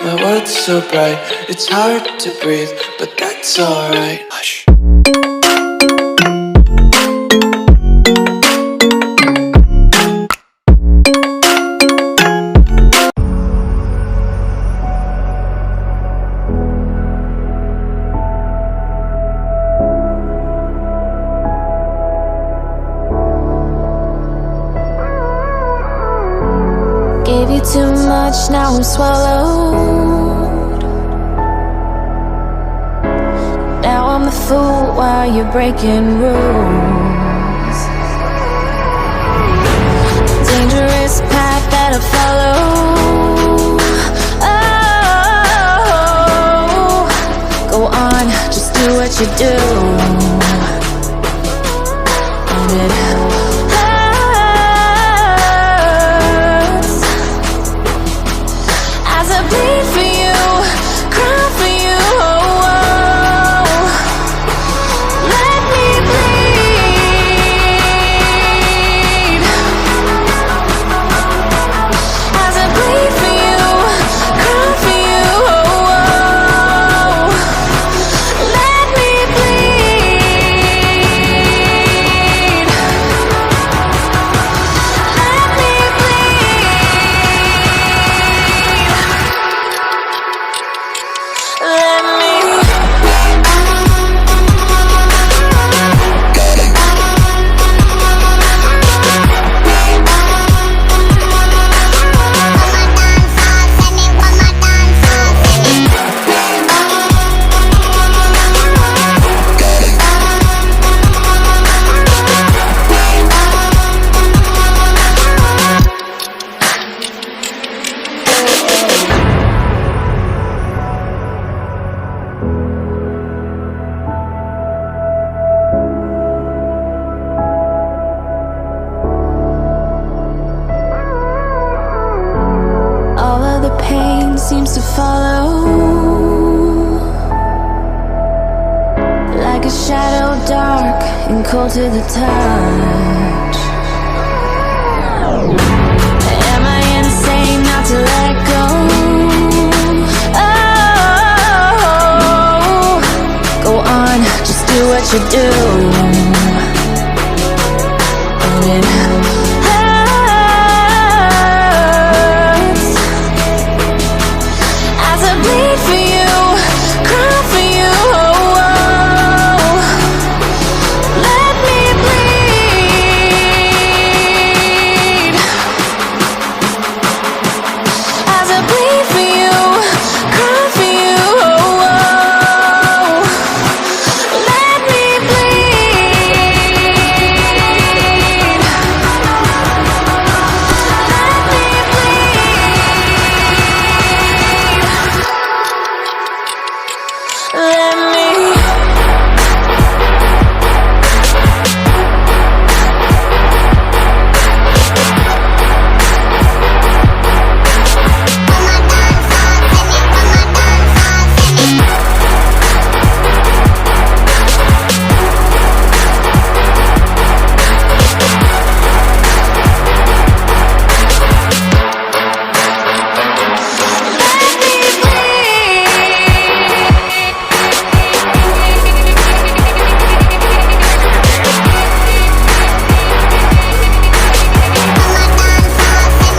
My world's so bright, it's hard to breathe, but that's alright. Hush. Gave you too much, now I'm swallowed. Now I'm a fool while you're breaking rules. Dangerous path that I follow. Oh, go on, just do what you do. And it bleed for you, cry for you, oh, oh. Let me bleed. As I bleed for you, cry for you, oh, oh. Let me bleed. Let me bleed. Let me. All of the pain seems to follow, like a shadow dark and cold to the touch. Am I insane not to let go? Oh, go on, just do what you do. And it